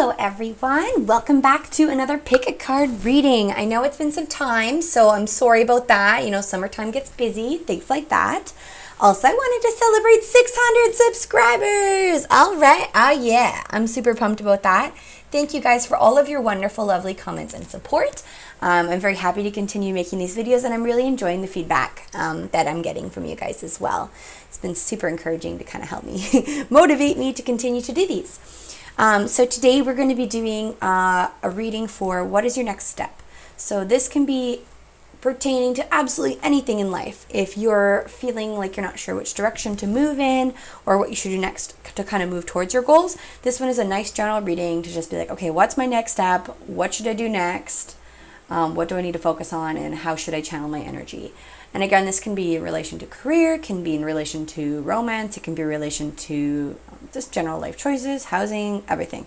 Hello everyone, welcome back to another pick a card reading. I know it's been some time, so I'm sorry about that. You know, summertime gets busy, things like that. Also, I wanted to celebrate 600 subscribers. All right, yeah, I'm super pumped about that. Thank you guys for all of your wonderful, lovely comments and support. I'm very happy to continue making these videos, and I'm really enjoying the feedback that I'm getting from you guys as well. It's been super encouraging to kind of help me motivate me to continue to do these. So today we're going to be doing a reading for what is your next step. So this can be pertaining to absolutely anything in life. If you're feeling like you're not sure which direction to move in or what you should do next to kind of move towards your goals, this one is a nice general reading to just be like, okay, what's my next step? What should I do next? What do I need to focus on, and how should I channel my energy? And again, this can be in relation to career, can be in relation to romance, it can be in relation to just general life choices, housing, everything.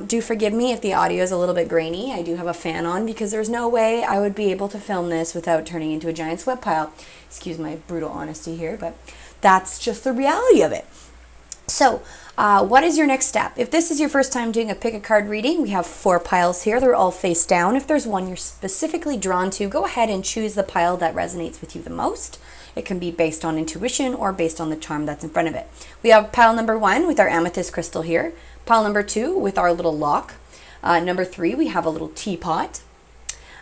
Do forgive me if the audio is a little bit grainy. I do have a fan on because there's no way I would be able to film this without turning into a giant sweat pile. Excuse my brutal honesty here, but that's just the reality of it. So, what is your next step? If this is your first time doing a pick a card reading, we have 4 piles here. They're all face down. If there's one you're specifically drawn to, go ahead and choose the pile that resonates with you the most. It can be based on intuition or based on the charm that's in front of it. We have pile number 1 with our amethyst crystal here. Pile number 2 with our little lock. Number 3, we have a little teapot.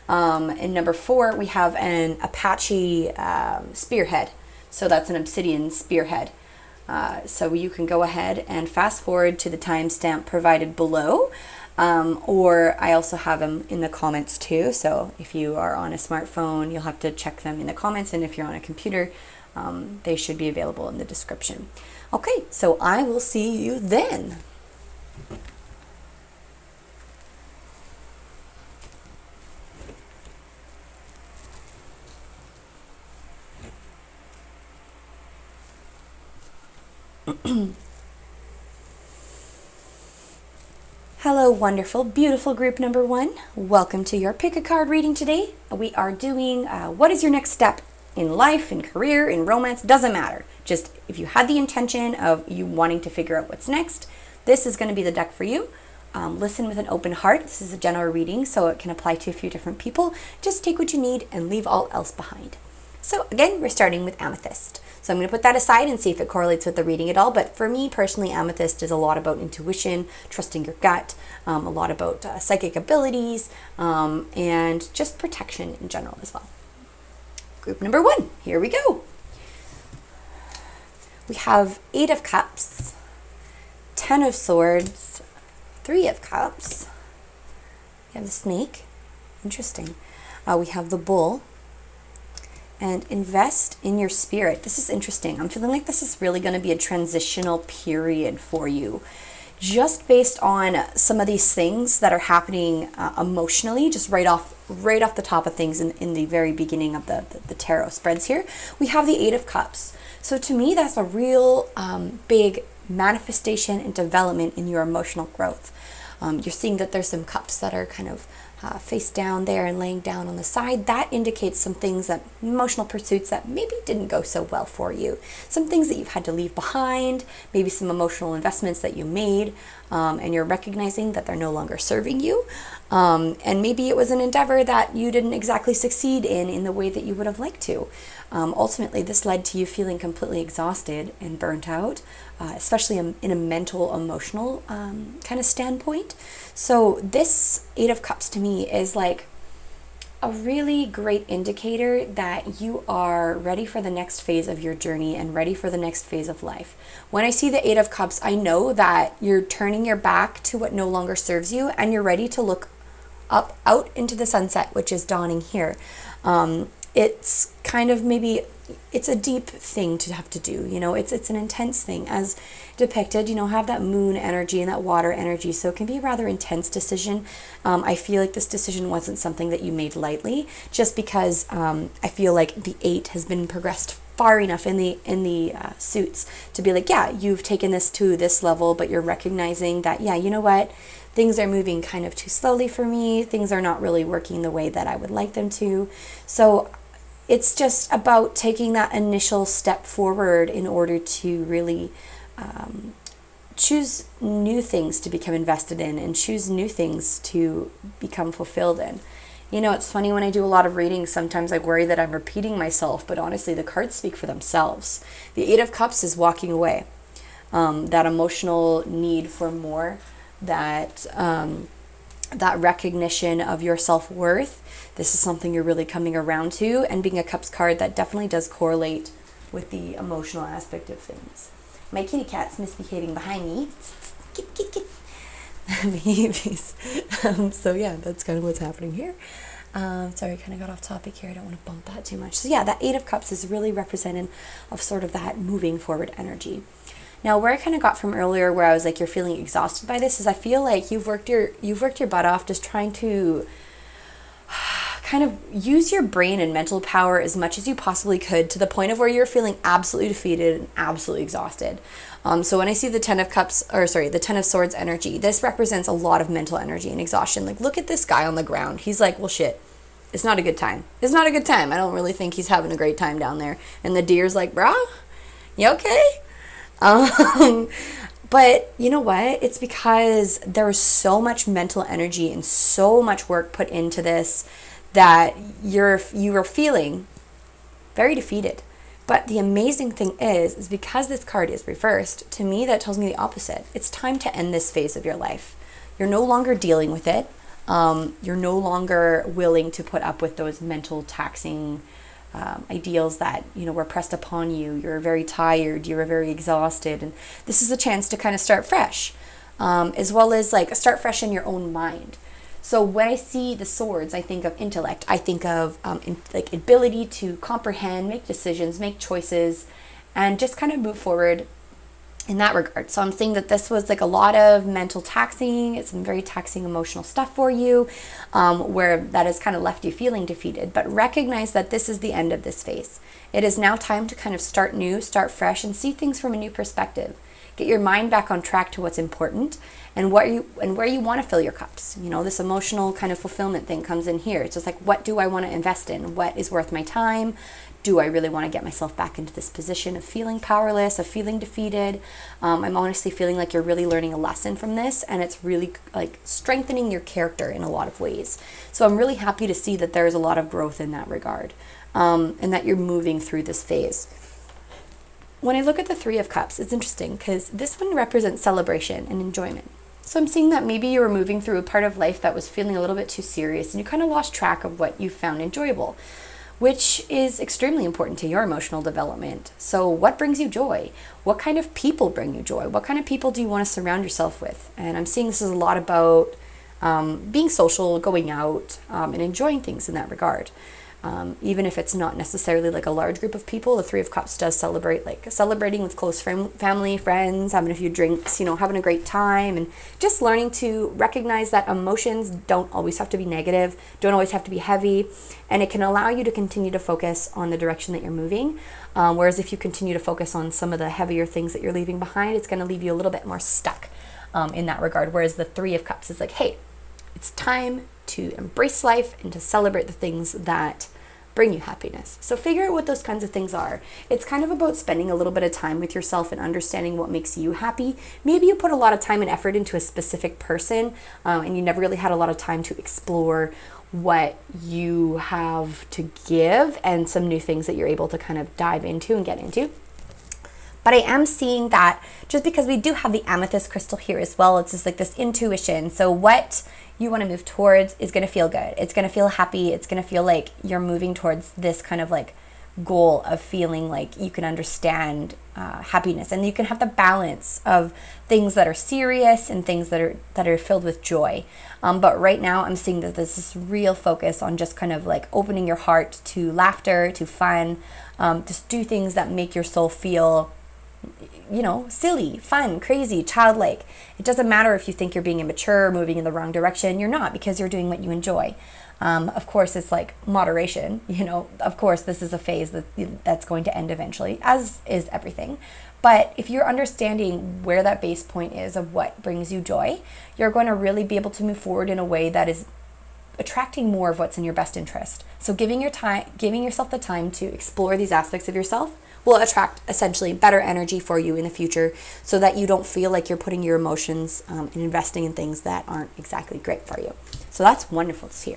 And number 4, we have an Apache spearhead. So that's an obsidian spearhead. So you can go ahead and fast forward to the timestamp provided below, or I also have them in the comments too. So if you are on a smartphone, you'll have to check them in the comments, and if you're on a computer, they should be available in the description. Okay, so I will see you then. Hello, wonderful, beautiful group number 1. Welcome to your pick a card reading today. We are doing what is your next step in life, in career, in romance, doesn't matter. Just if you had the intention of you wanting to figure out what's next, this is going to be the deck for you. Listen with an open heart. This is a general reading, so it can apply to a few different people. Just take what you need and leave all else behind. So again, we're starting with amethyst. So I'm going to put that aside and see if it correlates with the reading at all. But for me personally, amethyst is a lot about intuition, trusting your gut, a lot about psychic abilities, and just protection in general as well. Group number 1, here we go. We have 8 of Cups, 10 of Swords, 3 of Cups. We have the Snake, interesting. We have the Bull. And invest in your spirit. This is interesting. I'm feeling like this is really going to be a transitional period for you. Just based on some of these things that are happening emotionally, just right off the top of things in the very beginning of the tarot spreads here, we have the 8 of Cups. So to me, that's a real big manifestation and development in your emotional growth. You're seeing that there's some cups that are kind of face down there and laying down on the side. That indicates some things, that emotional pursuits that maybe didn't go so well for you. Some things that you've had to leave behind, maybe some emotional investments that you made, and you're recognizing that they're no longer serving you. And maybe it was an endeavor that you didn't exactly succeed in the way that you would have liked to. Ultimately, this led to you feeling completely exhausted and burnt out, especially in a mental, emotional kind of standpoint. So this 8 of Cups to me is like a really great indicator that you are ready for the next phase of your journey and ready for the next phase of life. When I see the 8 of Cups, I know that you're turning your back to what no longer serves you, and you're ready to look up out into the sunset, which is dawning here. It's kind of maybe, it's a deep thing to have to do, you know, it's an intense thing as depicted, you know, have that moon energy and that water energy, so it can be a rather intense decision. I feel like this decision wasn't something that you made lightly, just because I feel like the 8 has been progressed far enough in the suits to be like, yeah, you've taken this to this level, but you're recognizing that, yeah, you know what, things are moving kind of too slowly for me, things are not really working the way that I would like them to. So it's just about taking that initial step forward in order to really choose new things to become invested in and choose new things to become fulfilled in. You know, it's funny when I do a lot of readings, sometimes I worry that I'm repeating myself, but honestly, the cards speak for themselves. The Eight of Cups is walking away. That emotional need for more, that recognition of your self-worth. This is something you're really coming around to, and being a Cups card, that definitely does correlate with the emotional aspect of things. My kitty cat's misbehaving behind me. Babies. So yeah, that's kind of what's happening here. Sorry, I kind of got off topic here. I don't want to bump that too much. So yeah, that Eight of Cups is really representative of sort of that moving forward energy. Now, where I kind of got from earlier, where I was like, you're feeling exhausted by this, is I feel like you've worked your butt off just trying to kind of use your brain and mental power as much as you possibly could, to the point of where you're feeling absolutely defeated and absolutely exhausted. So when I see the Ten of Swords energy, this represents a lot of mental energy and exhaustion. Like, look at this guy on the ground. He's like, well, shit, it's not a good time. It's not a good time. I don't really think he's having a great time down there. And the deer's like, brah, you okay? But you know what? It's because there was so much mental energy and so much work put into this that you were feeling very defeated. But the amazing thing is because this card is reversed, to me that tells me the opposite. It's time to end this phase of your life. You're no longer dealing with it. You're no longer willing to put up with those mental taxing ideals that, you know, were pressed upon you. You're very tired, you're very exhausted, and this is a chance to kind of start fresh, as well as like start fresh in your own mind. So when I see the swords, I think of intellect. I think of like ability to comprehend, make decisions, make choices, and just kind of move forward in that regard. So I'm saying that this was like a lot of mental taxing. It's some very taxing emotional stuff for you, where that has kind of left you feeling defeated. But recognize that this is the end of this phase. It is now time to kind of start new, start fresh, and see things from a new perspective. Get your mind back on track to what's important and where you want to fill your cups. You know, this emotional kind of fulfillment thing comes in here. It's just like, what do I want to invest in? What is worth my time? Do I really want to get myself back into this position of feeling powerless, of feeling defeated? I'm honestly feeling like you're really learning a lesson from this, and it's really like strengthening your character in a lot of ways. So I'm really happy to see that there's a lot of growth in that regard, and that you're moving through this phase. When I look at the Three of Cups, it's interesting because this one represents celebration and enjoyment. So I'm seeing that maybe you were moving through a part of life that was feeling a little bit too serious, and you kind of lost track of what you found enjoyable, which is extremely important to your emotional development. So what brings you joy? What kind of people bring you joy? What kind of people do you want to surround yourself with? And I'm seeing this is a lot about being social, going out, and enjoying things in that regard. Even if it's not necessarily like a large group of people, the Three of Cups does celebrate, like celebrating with close family, friends, having a few drinks, you know, having a great time, and just learning to recognize that emotions don't always have to be negative, don't always have to be heavy, and it can allow you to continue to focus on the direction that you're moving. Whereas if you continue to focus on some of the heavier things that you're leaving behind, it's going to leave you a little bit more stuck in that regard. Whereas the Three of Cups is like, hey, it's time to embrace life and to celebrate the things that bring you happiness. So figure out what those kinds of things are. It's kind of about spending a little bit of time with yourself and understanding what makes you happy. Maybe you put a lot of time and effort into a specific person, and you never really had a lot of time to explore what you have to give and some new things that you're able to kind of dive into and get into. But I am seeing that just because we do have the amethyst crystal here as well, it's just like this intuition. So what you want to move towards is going to feel good. It's going to feel happy. It's going to feel like you're moving towards this kind of like goal of feeling like you can understand happiness, and you can have the balance of things that are serious and things that are filled with joy. But right now I'm seeing that there's this real focus on just kind of like opening your heart to laughter, to fun, just do things that make your soul feel, you know, silly, fun, crazy, childlike. It doesn't matter if you think you're being immature or moving in the wrong direction. You're not, because you're doing what you enjoy. Of course, it's like moderation. You know, of course, this is a phase that's going to end eventually, as is everything. But if you're understanding where that base point is of what brings you joy, you're going to really be able to move forward in a way that is attracting more of what's in your best interest. So giving yourself the time to explore these aspects of yourself will attract essentially better energy for you in the future, so that you don't feel like you're putting your emotions and investing in things that aren't exactly great for you. So that's wonderful to hear.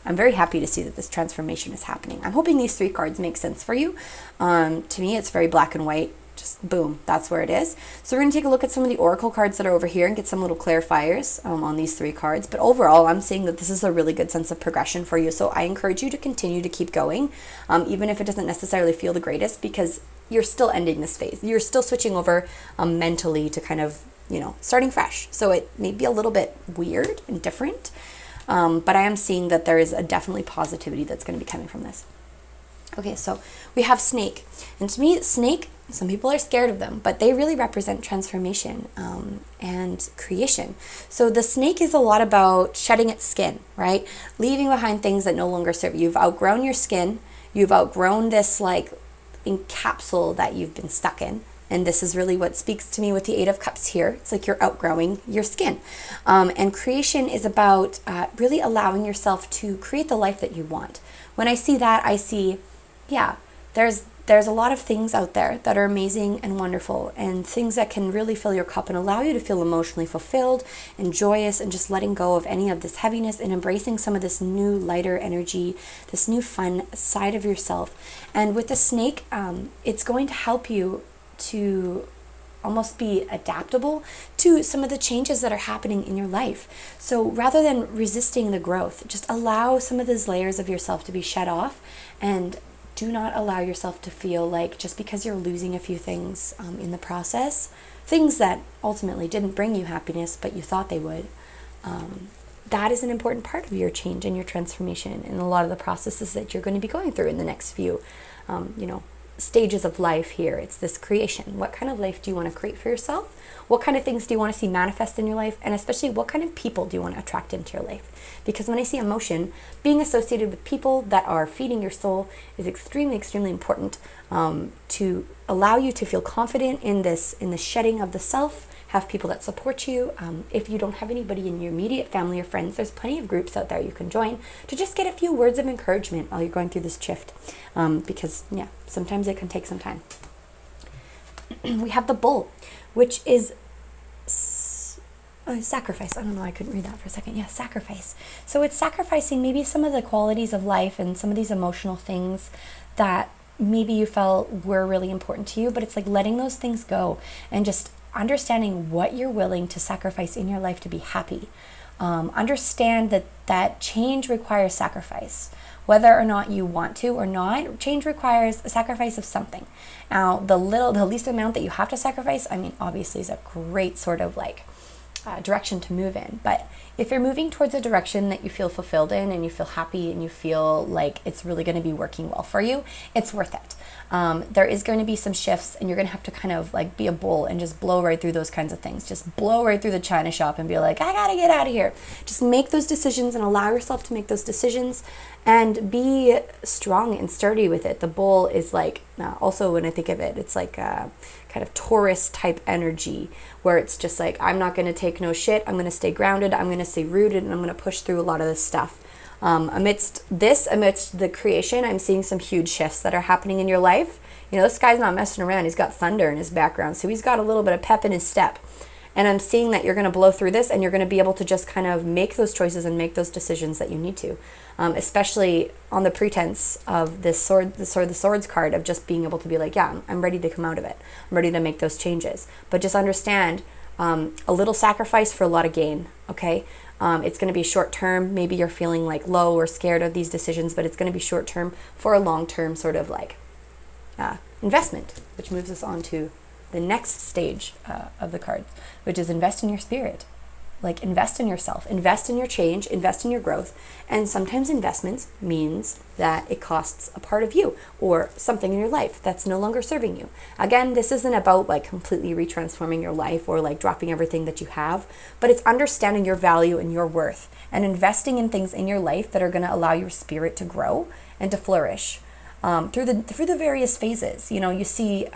I'm very happy to see that this transformation is happening. I'm hoping these 3 cards make sense for you. To me, it's very black and white. Just boom, that's where it is. So we're going to take a look at some of the oracle cards that are over here and get some little clarifiers on these 3 cards. But overall, I'm seeing that this is a really good sense of progression for you. So I encourage you to continue to keep going, even if it doesn't necessarily feel the greatest, because you're still ending this phase. You're still switching over mentally to kind of, starting fresh. So it may be a little bit weird and different, but I am seeing that there is a definitely positivity that's going to be coming from this. Okay, so we have snake. And to me, snake, some people are scared of them, but they really represent transformation and creation. So the snake is a lot about shedding its skin, right? Leaving behind things that no longer serve you. You've outgrown your skin. You've outgrown this capsule that you've been stuck in. And this is really what speaks to me with the 8 of Cups here. It's like you're outgrowing your skin. And creation is about really allowing yourself to create the life that you want. When I see that, I see, there's a lot of things out there that are amazing and wonderful, and things that can really fill your cup and allow you to feel emotionally fulfilled and joyous, and just letting go of any of this heaviness and embracing some of this new lighter energy, this new fun side of yourself. And with the snake, it's going to help you to almost be adaptable to some of the changes that are happening in your life. So rather than resisting the growth, just allow some of those layers of yourself to be shed off, and do not allow yourself to feel like just because you're losing a few things in the process, things that ultimately didn't bring you happiness but you thought they would, that is an important part of your change and your transformation and a lot of the processes that you're going to be going through in the next few stages of life here. It's this creation. What kind of life do you want to create for yourself? What kind of things do you want to see manifest in your life? And especially, what kind of people do you want to attract into your life? Because when I see emotion, being associated with people that are feeding your soul is extremely, extremely important to allow you to feel confident in the shedding of the self. Have people that support you. If you don't have anybody in your immediate family or friends, there's plenty of groups out there you can join to just get a few words of encouragement while you're going through this shift. Because sometimes it can take some time. We have the bull, which is sacrifice. I don't know, I couldn't read that for a second. Yeah, sacrifice. So it's sacrificing maybe some of the qualities of life and some of these emotional things that maybe you felt were really important to you, but it's like letting those things go and just understanding what you're willing to sacrifice in your life to be happy. Understand that change requires sacrifice. Whether or not you want to or not, change requires a sacrifice of something. Now, the least amount that you have to sacrifice, obviously is a great sort of direction to move in. But if you're moving towards a direction that you feel fulfilled in and you feel happy and you feel like it's really going to be working well for you, it's worth it. There is going to be some shifts, and you're going to have to kind of be a bull and just blow right through those kinds of things. Just blow right through the china shop and be like, I gotta get out of here. Just make those decisions and allow yourself to make those decisions and be strong and sturdy with it. The bull is also when I think of it, it's like a kind of Taurus type energy where it's just like, I'm not going to take no shit. I'm going to stay grounded. I'm going to stay rooted, and I'm going to push through a lot of this stuff. Amidst the creation, I'm seeing some huge shifts that are happening in your life. This guy's not messing around. He's got thunder in his background, so he's got a little bit of pep in his step. And I'm seeing that you're going to blow through this, and you're going to be able to just kind of make those choices and make those decisions that you need to, especially on the pretense of the swords card of just being able to be like, yeah, I'm ready to come out of it. I'm ready to make those changes. But just understand, a little sacrifice for a lot of gain, okay? It's going to be short term. Maybe you're feeling low or scared of these decisions, but it's going to be short term for a long term sort of investment, which moves us on to the next stage of the cards, which is invest in your spirit. Invest in yourself, invest in your change, invest in your growth. And sometimes investments means that it costs a part of you or something in your life that's no longer serving you. Again, this isn't about completely retransforming your life or dropping everything that you have, but it's understanding your value and your worth and investing in things in your life that are going to allow your spirit to grow and to flourish. through the various phases. You see,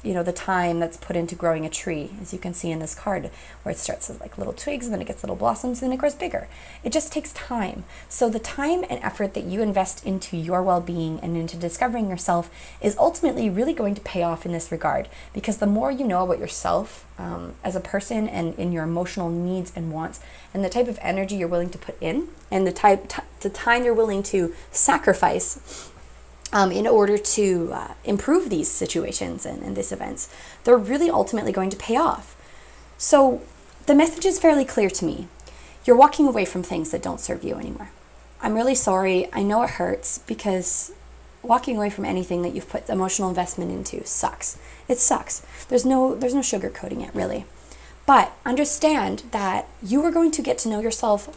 the time that's put into growing a tree, as you can see in this card, where it starts with like little twigs, and then it gets little blossoms, and then it grows bigger. It just takes time. So the time and effort that you invest into your well-being and into discovering yourself is ultimately really going to pay off in this regard, because the more you know about yourself as a person and in your emotional needs and wants, and the type of energy you're willing to put in, and the time you're willing to sacrifice in order to improve these situations and these events, they're really ultimately going to pay off. So the message is fairly clear to me. You're walking away from things that don't serve you anymore. I'm really sorry. I know it hurts, because walking away from anything that you've put emotional investment into sucks. It sucks. There's no sugarcoating it, really. But understand that you are going to get to know yourself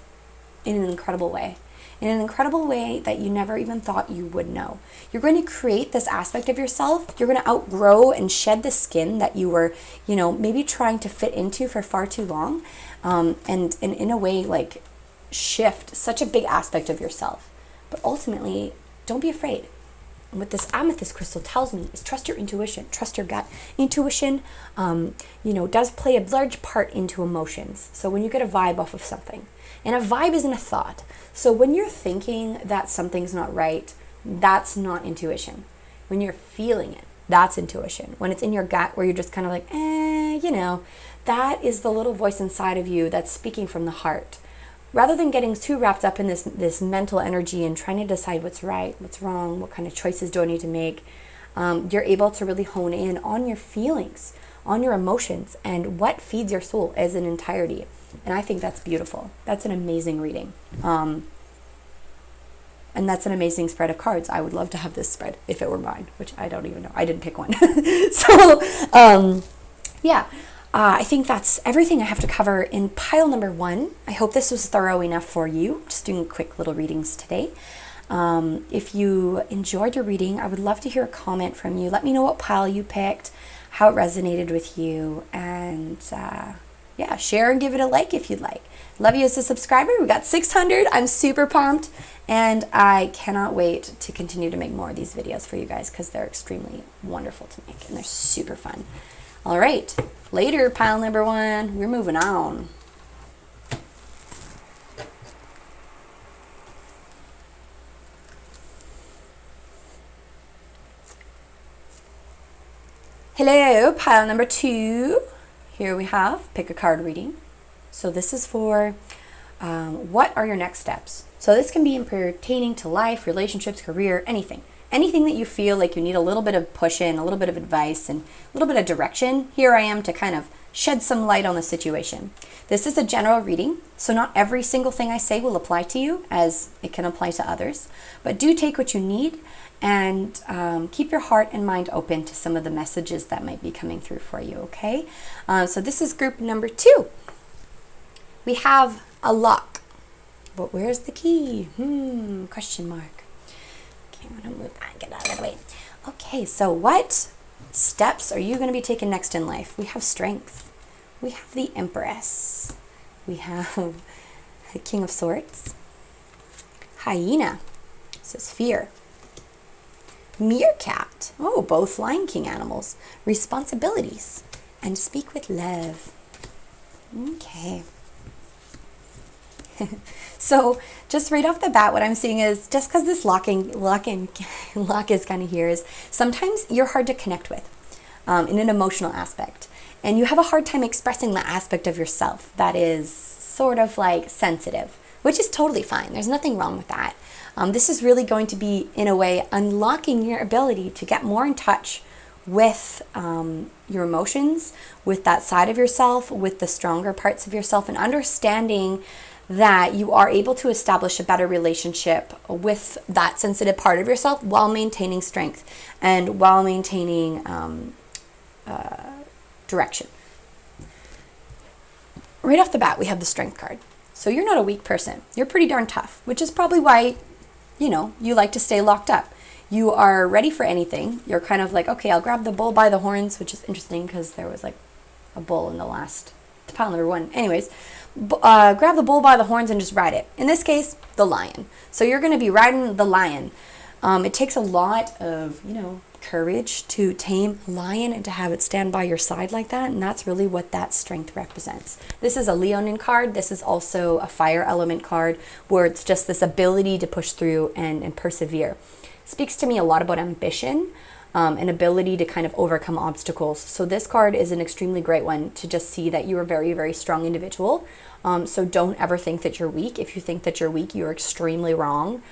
in an incredible way. In an incredible way that you never even thought you would know. You're going to create this aspect of yourself. You're going to outgrow and shed the skin that you were, maybe trying to fit into for far too long. And in a way, like, shift such a big aspect of yourself. But ultimately, don't be afraid. And what this amethyst crystal tells me is trust your intuition, trust your gut. Intuition, does play a large part into emotions. So when you get a vibe off of something, and a vibe isn't a thought. So when you're thinking that something's not right, that's not intuition. When you're feeling it, that's intuition. When it's in your gut, where you're just kind of like, that is the little voice inside of you that's speaking from the heart. Rather than getting too wrapped up in this mental energy and trying to decide what's right, what's wrong, what kind of choices do I need to make, you're able to really hone in on your feelings, on your emotions, and what feeds your soul as an entirety. And I think that's beautiful. That's an amazing reading. And that's an amazing spread of cards. I would love to have this spread if it were mine, which I don't even know. I didn't pick one. I think that's everything I have to cover in pile number 1. I hope this was thorough enough for you. Just doing quick little readings today. If you enjoyed your reading, I would love to hear a comment from you. Let me know what pile you picked, how it resonated with you, and share and give it a like if you'd like. Love you as a subscriber. We got 600. I'm super pumped, and I cannot wait to continue to make more of these videos for you guys, because they're extremely wonderful to make and they're super fun. All right, later, pile number 1. We're moving on. Hello, pile number 2. Here we have pick a card reading. So this is for what are your next steps? So this can be pertaining to life, relationships, career, anything. Anything that you feel like you need a little bit of push in, a little bit of advice, and a little bit of direction. Here I am to kind of shed some light on the situation. This is a general reading, so not every single thing I say will apply to you, as it can apply to others. But do take what you need, and keep your heart and mind open to some of the messages that might be coming through for you, okay? So this is group number 2. We have a lock, but where's the key? Question mark. Okay, I'm gonna move that, get out of the way. Okay, so what steps are you gonna be taking next in life? We have strength. We have the Empress. We have the King of Swords. Hyena. This is fear. Meerkat. Oh, both Lion King animals. Responsibilities. And speak with love. Okay. So just right off the bat, what I'm seeing is, just because this lock is kind of here, is sometimes you're hard to connect with in an emotional aspect. And you have a hard time expressing that aspect of yourself that is sort of like sensitive, which is totally fine. There's nothing wrong with that. This is really going to be, in a way, unlocking your ability to get more in touch with your emotions, with that side of yourself, with the stronger parts of yourself, and understanding that you are able to establish a better relationship with that sensitive part of yourself while maintaining strength and while maintaining direction. Right off the bat, we have the Strength card. So you're not a weak person. You're pretty darn tough, which is probably why, you like to stay locked up. You are ready for anything. You're kind of like, okay, I'll grab the bull by the horns, which is interesting because there was like a bull in the last pile number 1. Anyways, grab the bull by the horns and just ride it. In this case, the lion. So you're going to be riding the lion. It takes a lot of, courage to tame a lion and to have it stand by your side like that. And that's really what that strength represents. This is a Leonin card. This is also a fire element card where it's just this ability to push through and persevere. Speaks to me a lot about ambition. An ability to kind of overcome obstacles. So this card is an extremely great one to just see that you're a very, very strong individual. So don't ever think that you're weak. If you think that you're weak, you're extremely wrong,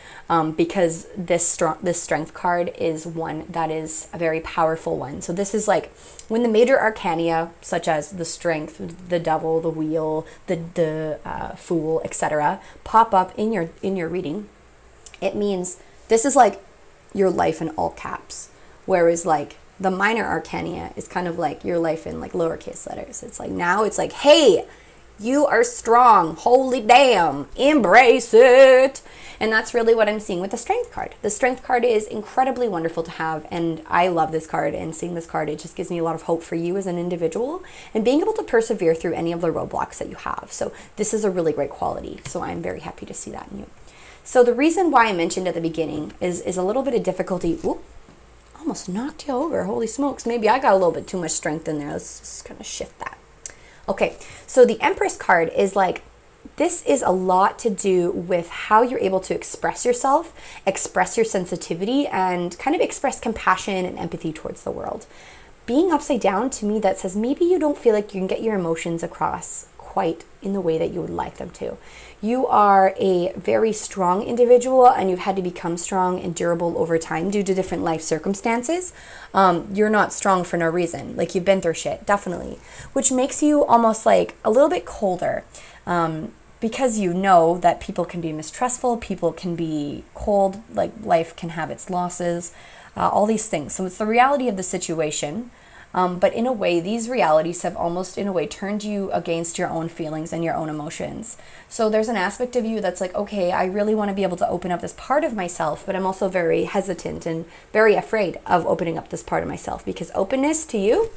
because this strength card is one that is a very powerful one. So this is like when the major arcana, such as the strength, the devil, the wheel, the fool, etc., pop up in your reading. It means this is like your life in all caps. Whereas like the minor arcana is kind of like your life in like lowercase letters. It's like now it's like, hey, you are strong. Holy damn. Embrace it. And that's really what I'm seeing with the strength card. The strength card is incredibly wonderful to have. And I love this card, and seeing this card, it just gives me a lot of hope for you as an individual and being able to persevere through any of the roadblocks that you have. So this is a really great quality. So I'm very happy to see that in you. So the reason why I mentioned at the beginning is a little bit of difficulty. Ooh, almost knocked you over. Holy smokes. Maybe I got a little bit too much strength in there. Let's just kind of shift that. Okay, so the Empress card is like, this is a lot to do with how you're able to express yourself, express your sensitivity, and kind of express compassion and empathy towards the world. Being upside down, to me, that says maybe you don't feel like you can get your emotions across quite in the way that you would like them to. You are a very strong individual, and you've had to become strong and durable over time due to different life circumstances. You're not strong for no reason. Like, you've been through shit, definitely. Which makes you almost like a little bit colder. Because you know that people can be mistrustful, people can be cold, like life can have its losses, all these things. So it's the reality of the situation. But in a way, these realities have almost, in a way, turned you against your own feelings and your own emotions. So there's an aspect of you that's like, okay, I really want to be able to open up this part of myself, but I'm also very hesitant and very afraid of opening up this part of myself, because openness to you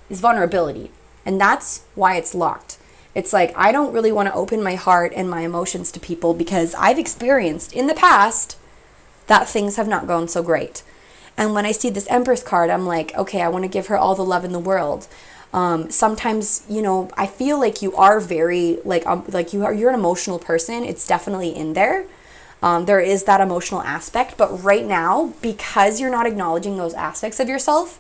is vulnerability. And that's why it's locked. It's like, I don't really want to open my heart and my emotions to people because I've experienced in the past that things have not gone so great. And when I see this Empress card, I'm like, okay, I want to give her all the love in the world. Sometimes, I feel like you are very, you're an emotional person. It's definitely in there. There is that emotional aspect. But right now, because you're not acknowledging those aspects of yourself,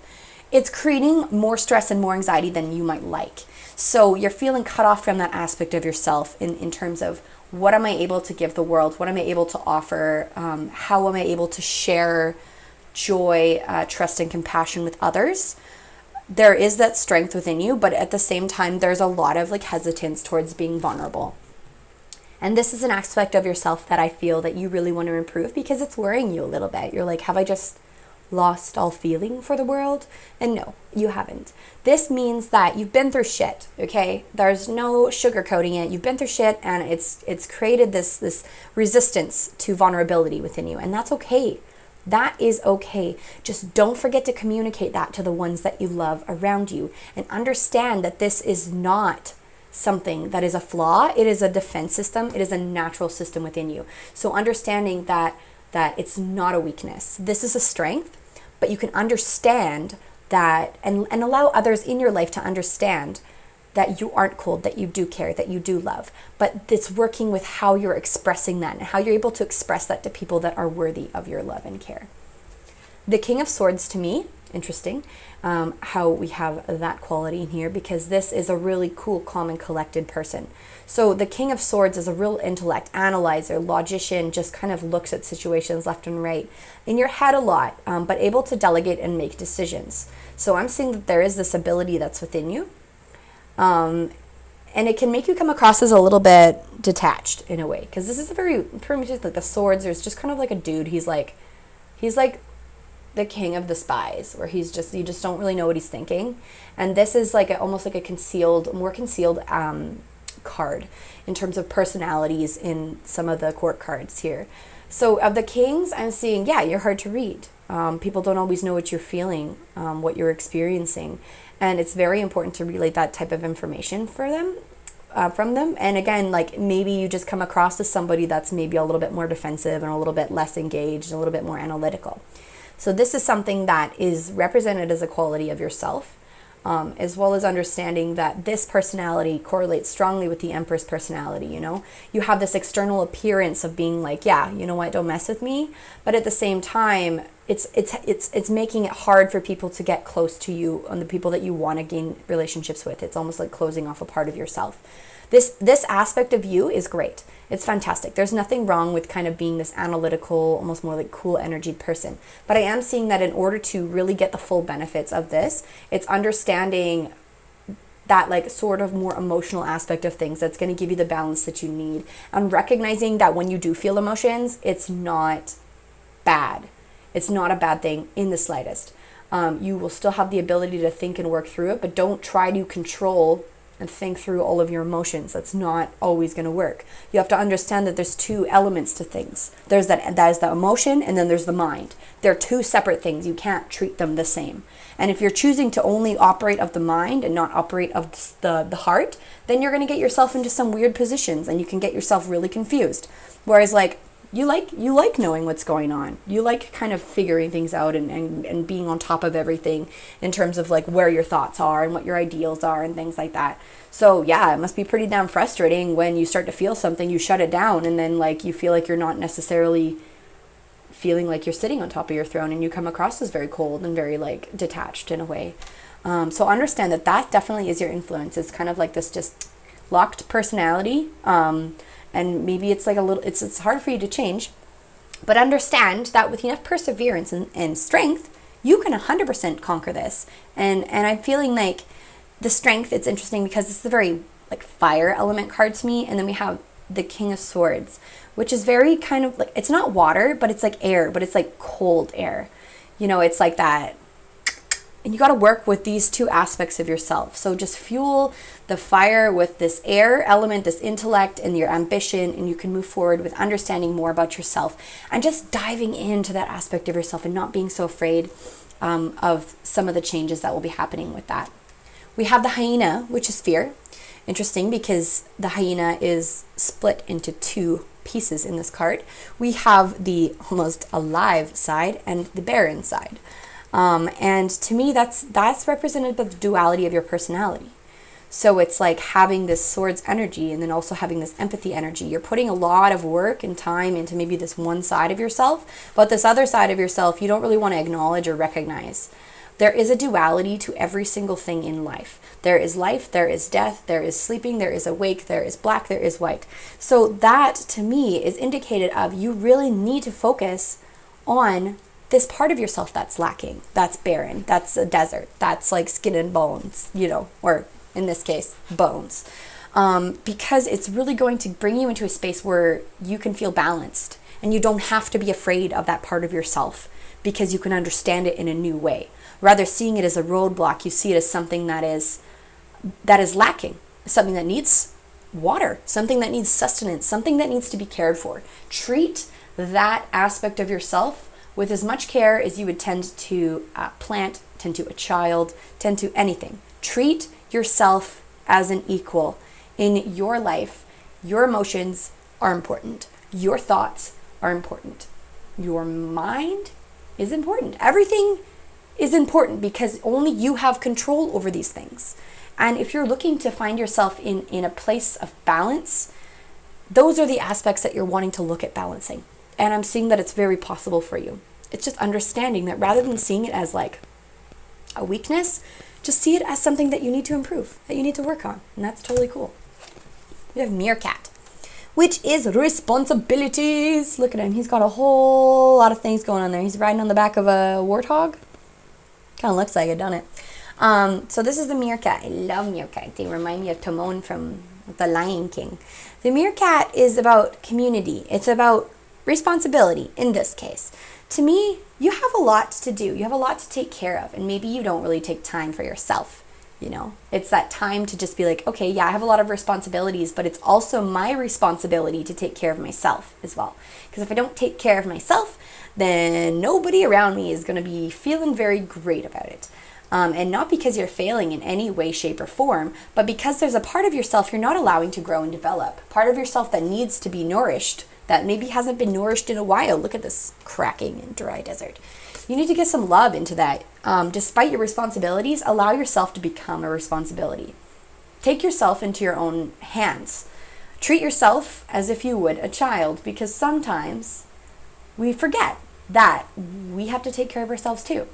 it's creating more stress and more anxiety than you might like. So you're feeling cut off from that aspect of yourself in terms of, what am I able to give the world? What am I able to offer? How am I able to share joy, trust, and compassion with others? There is that strength within you, but at the same time, there's a lot of hesitance towards being vulnerable. And this is an aspect of yourself that I feel that you really want to improve, because it's worrying you a little bit. You're like, have I just lost all feeling for the world? And no, you haven't. This means that you've been through shit, okay? There's no sugarcoating it. You've been through shit, and it's created this resistance to vulnerability within you, and that's okay. That is okay. Just don't forget to communicate that to the ones that you love around you, and understand that this is not something that is a flaw. It is a defense system. It is a natural system within you. So understanding that it's not a weakness. This is a strength, but you can understand that and allow others in your life to understand that you aren't cold, that you do care, that you do love. But it's working with how you're expressing that and how you're able to express that to people that are worthy of your love and care. The King of Swords, to me, interesting, how we have that quality in here, because this is a really cool, calm, and collected person. So the King of Swords is a real intellect, analyzer, logician, just kind of looks at situations left and right, in your head a lot, but able to delegate and make decisions. So I'm seeing that there is this ability that's within you. And it can make you come across as a little bit detached in a way, because this is a pretty much like the swords. There's just kind of like a dude. He's like the king of the spies, where you just don't really know what he's thinking. And this is like almost like a more concealed card in terms of personalities in some of the court cards here. So of the kings, I'm seeing, yeah, you're hard to read. People don't always know what you're feeling, what you're experiencing. And it's very important to relay that type of information for them. from them. And again, like maybe you just come across as somebody that's maybe a little bit more defensive and a little bit less engaged and a little bit more analytical. So this is something that is represented as a quality of yourself, as well as understanding that this personality correlates strongly with the Empress personality. You know, you have this external appearance of being like, yeah, you know what, don't mess with me. But at the same time, it's making it hard for people to get close to you and the people that you want to gain relationships with. It's almost like closing off a part of yourself. This aspect of you is great. It's fantastic. There's nothing wrong with kind of being this analytical, almost more like cool energy person. But I am seeing that in order to really get the full benefits of this, it's understanding that like sort of more emotional aspect of things that's going to give you the balance that you need. And recognizing that when you do feel emotions, it's not bad. It's not a bad thing in the slightest. You will still have the ability to think and work through it, but don't try to control and think through all of your emotions. That's not always going to work. You have to understand that there's two elements to things. There's that is the emotion, and then there's the mind. They're two separate things. You can't treat them the same. And if you're choosing to only operate of the mind and not operate of the heart, then you're going to get yourself into some weird positions and you can get yourself really confused. Whereas like you like knowing what's going on. You like kind of figuring things out and being on top of everything in terms of like where your thoughts are and what your ideals are and things like that. So yeah, it must be pretty damn frustrating when you start to feel something, you shut it down, and then like you feel like you're not necessarily feeling like you're sitting on top of your throne, and you come across as very cold and very like detached in a way. So understand that definitely is your influence. It's kind of like this just locked personality. And maybe it's like a little, it's hard for you to change, but understand that with enough perseverance and strength, you can 100% conquer this. And I'm feeling like the strength, it's interesting because it's a very like fire element card to me. And then we have the King of Swords, which is very kind of like, it's not water, but it's like air, but it's like cold air. You know, it's like that. And you got to work with these two aspects of yourself. So just fuel the fire with this air element, this intellect and your ambition, and you can move forward with understanding more about yourself and just diving into that aspect of yourself and not being so afraid of some of the changes that will be happening with that. We have the hyena, which is fear. Interesting because the hyena is split into two pieces in this card. We have the almost alive side and the barren side. And to me, that's represented by the duality of your personality. So it's like having this swords energy and then also having this empathy energy. You're putting a lot of work and time into maybe this one side of yourself, but this other side of yourself, you don't really want to acknowledge or recognize. There is a duality to every single thing in life. There is life, there is death, there is sleeping, there is awake, there is black, there is white. So that to me is indicated of you really need to focus on this part of yourself that's lacking, that's barren, that's a desert, that's like skin and bones, you know, or in this case, bones. Because it's really going to bring you into a space where you can feel balanced and you don't have to be afraid of that part of yourself because you can understand it in a new way. Rather seeing it as a roadblock, you see it as something that is lacking, something that needs water, something that needs sustenance, something that needs to be cared for. Treat that aspect of yourself with as much care as you would tend to a plant, tend to a child, tend to anything. Treat yourself as an equal in your life. Your emotions are important. Your thoughts are important. Your mind is important. Everything is important because only you have control over these things. And if you're looking to find yourself in a place of balance, those are the aspects that you're wanting to look at balancing. And I'm seeing that it's very possible for you. It's just understanding that rather than seeing it as like a weakness, just see it as something that you need to improve, that you need to work on. And that's totally cool. We have Meerkat, which is responsibilities. Look at him. He's got a whole lot of things going on there. He's riding on the back of a warthog. Kind of looks like it, doesn't it? So this is the meerkat. I love meerkat. They remind me of Timon from The Lion King. The meerkat is about community. It's about responsibility in this case. To me, you have a lot to do. You have a lot to take care of. And maybe you don't really take time for yourself. You know, it's that time to just be like, okay, yeah, I have a lot of responsibilities, but it's also my responsibility to take care of myself as well. Because if I don't take care of myself, then nobody around me is going to be feeling very great about it. And not because you're failing in any way, shape, or form, but because there's a part of yourself you're not allowing to grow and develop. Part of yourself that needs to be nourished, that maybe hasn't been nourished in a while. Look at this cracking and dry desert. You need to get some love into that. Despite your responsibilities, allow yourself to become a responsibility. Take yourself into your own hands. Treat yourself as if you would a child, because sometimes we forget that we have to take care of ourselves too.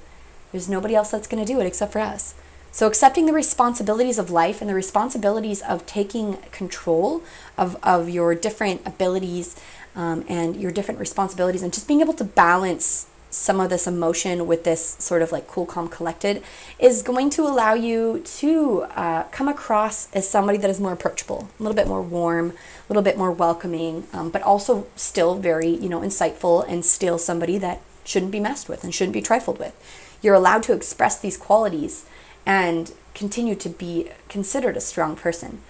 There's nobody else that's going to do it except for us. So accepting the responsibilities of life and the responsibilities of taking control of your different abilities and your different responsibilities, and just being able to balance some of this emotion with this sort of like cool, calm, collected, is going to allow you to come across as somebody that is more approachable, a little bit more warm, a little bit more welcoming, but also still very, insightful, and still somebody that shouldn't be messed with and shouldn't be trifled with. You're allowed to express these qualities and continue to be considered a strong person.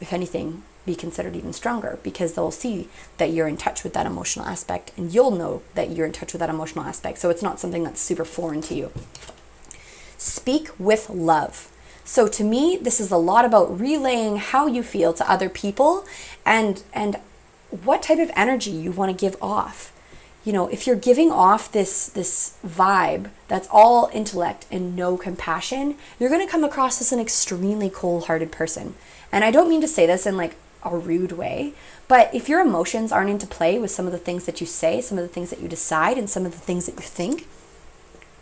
If anything, be considered even stronger, because they'll see that you're in touch with that emotional aspect, and you'll know that you're in touch with that emotional aspect. So it's not something that's super foreign to you. Speak with love. So to me, this is a lot about relaying how you feel to other people and what type of energy you want to give off. If you're giving off this vibe that's all intellect and no compassion, you're going to come across as an extremely cold-hearted person. And I don't mean to say this in like a rude way, but if your emotions aren't into play with some of the things that you say, some of the things that you decide, and some of the things that you think,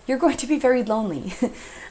you're going to be very lonely.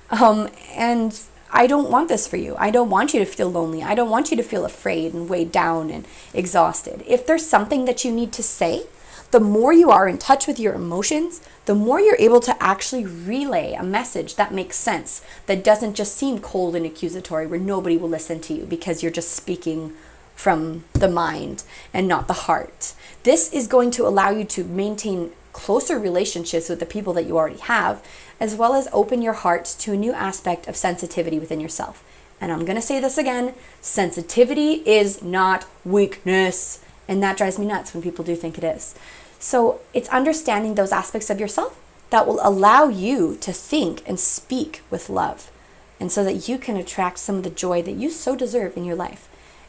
And I don't want this for you. I don't want you to feel lonely. I don't want you to feel afraid and weighed down and exhausted. If there's something that you need to say, the more you are in touch with your emotions, the more you're able to actually relay a message that makes sense, that doesn't just seem cold and accusatory, where nobody will listen to you because you're just speaking from the mind and not the heart. This is going to allow you to maintain closer relationships with the people that you already have, as well as open your heart to a new aspect of sensitivity within yourself. And I'm going to say this again, sensitivity is not weakness. And that drives me nuts when people do think it is. So it's understanding those aspects of yourself that will allow you to think and speak with love. And so that you can attract some of the joy that you so deserve in your life.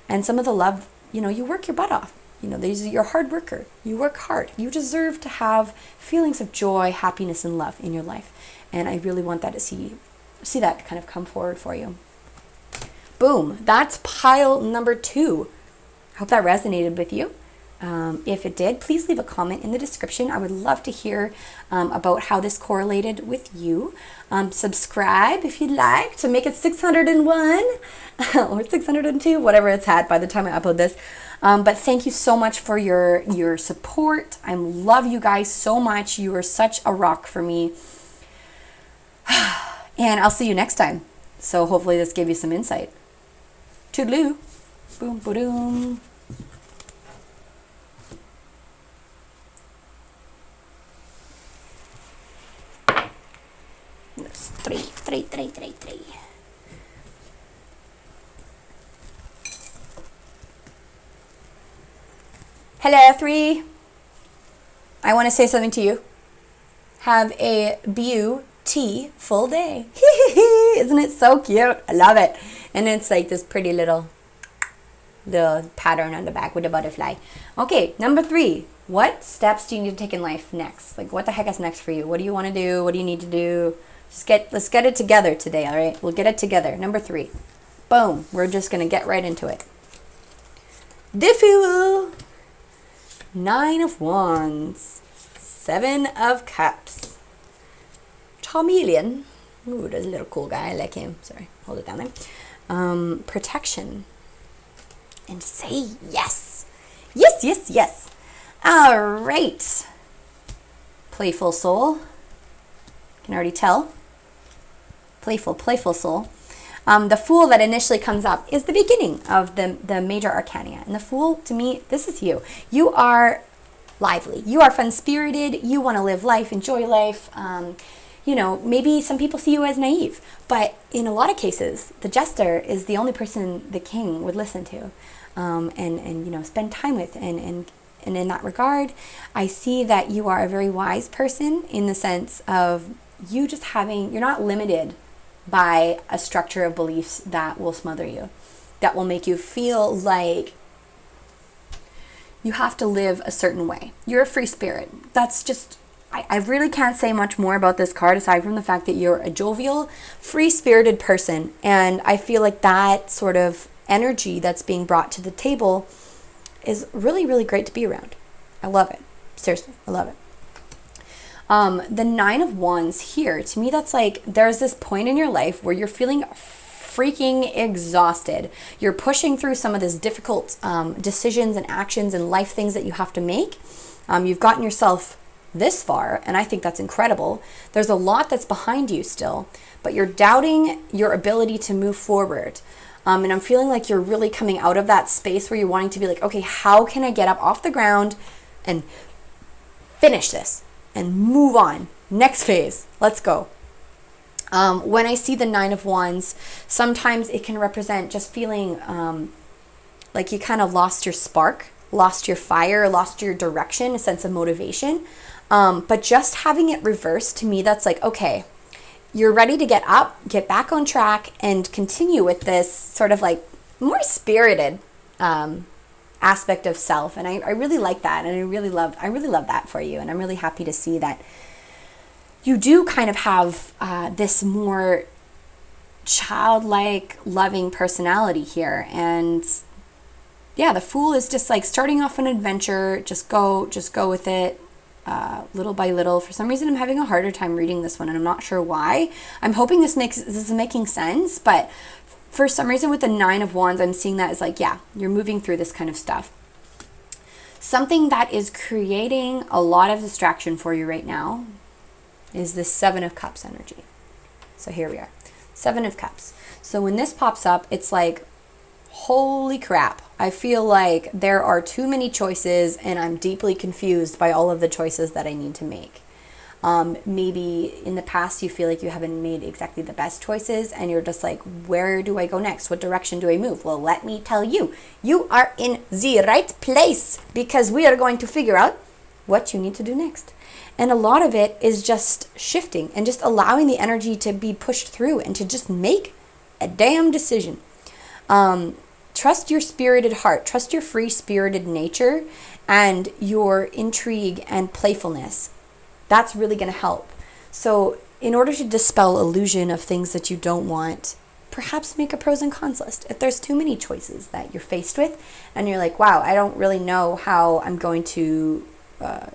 And some of the love, you work your butt off. You're a hard worker. You work hard. You deserve to have feelings of joy, happiness, and love in your life. And I really want that to see that kind of come forward for you. Boom. That's pile number 2. Hope that resonated with you. If it did, please leave a comment in the description. I would love to hear about how this correlated with you. Subscribe if you'd like to make it 601 or 602, whatever it's at by the time I upload this. But thank you so much for your support. I love you guys so much. You are such a rock for me. And I'll see you next time. So hopefully this gave you some insight. Toodaloo. Boom, boom. Three. Hello, 3. I want to say something to you. Have a beautiful day. Isn't it so cute? I love it. And it's like this pretty little pattern on the back with the butterfly. Okay, number 3. What steps do you need to take in life next? Like, what the heck is next for you? What do you want to do? What do you need to do? Let's get it together today, all right? We'll get it together. Number 3. Boom. We're just going to get right into it. The Fool. 9 of Wands. 7 of Cups. Charmeleon. Ooh, that's a little cool guy. I like him. Sorry. Hold it down there. Protection. And say yes. Yes. All right. Playful soul. Can already tell. Playful soul. The Fool that initially comes up is the beginning of the major arcana. And the Fool, to me, this is you. You are lively. You are fun-spirited. You want to live life, enjoy life. Maybe some people see you as naive. But in a lot of cases, the jester is the only person the king would listen to and spend time with. And in that regard, I see that you are a very wise person in the sense of you just having, you're not limited by a structure of beliefs that will smother you, that will make you feel like you have to live a certain way. You're a free spirit. That's just, I really can't say much more about this card aside from the fact that you're a jovial, free-spirited person. And I feel like that sort of energy that's being brought to the table is really, really great to be around. I love it. Seriously, I love it. The Nine of Wands here, to me, that's like, there's this point in your life where you're feeling freaking exhausted. You're pushing through some of this difficult decisions and actions and life things that you have to make. You've gotten yourself this far, and I think that's incredible. There's a lot that's behind you still, but you're doubting your ability to move forward. And I'm feeling like you're really coming out of that space where you're wanting to be like, okay, how can I get up off the ground and finish this and move on? Next phase, let's go. When I see the Nine of Wands, sometimes it can represent just feeling like you kind of lost your spark, lost your fire, lost your direction, a sense of motivation. But just having it reversed, to me, that's like, okay, you're ready to get up, get back on track, and continue with this sort of like more spirited aspect of self. And I really like that, and I really love that for you. And I'm really happy to see that you do kind of have this more childlike, loving personality here. And yeah, the Fool is just like starting off an adventure. Just go with it. Little by little. For some reason, I'm having a harder time reading this one, and I'm not sure why. I'm hoping this is making sense, but for some reason with the Nine of Wands, I'm seeing that as like, yeah, you're moving through this kind of stuff. Something that is creating a lot of distraction for you right now is this Seven of Cups energy. So here we are, Seven of Cups. So when this pops up, it's like, holy crap. I feel like there are too many choices, and I'm deeply confused by all of the choices that I need to make. Maybe in the past you feel like you haven't made exactly the best choices, and you're just like, where do I go next? What direction do I move? Well, let me tell you, you are in the right place, because we are going to figure out what you need to do next. And a lot of it is just shifting and just allowing the energy to be pushed through and to just make a damn decision. Trust your spirited heart, trust your free-spirited nature and your intrigue and playfulness. That's really going to help. So in order to dispel illusion of things that you don't want, perhaps make a pros and cons list. If there's too many choices that you're faced with and you're like, wow, I don't really know how I'm going to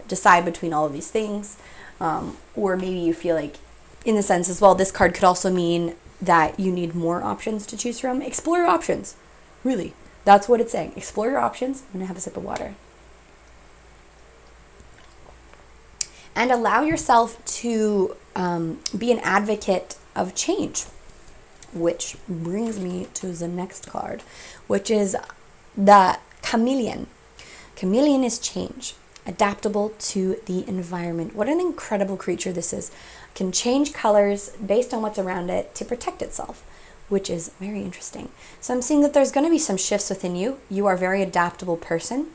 decide between all of these things, or maybe you feel like, in the sense as well, this card could also mean that you need more options to choose from. Explore your options. Really, that's what it's saying. Explore your options. I'm gonna have a sip of water. And allow yourself to be an advocate of change, which brings me to the next card, which is the Chameleon. Chameleon is change, adaptable to the environment. What an incredible creature this is. Can change colors based on what's around it to protect itself, which is very interesting. So I'm seeing that there's going to be some shifts within you. You are a very adaptable person.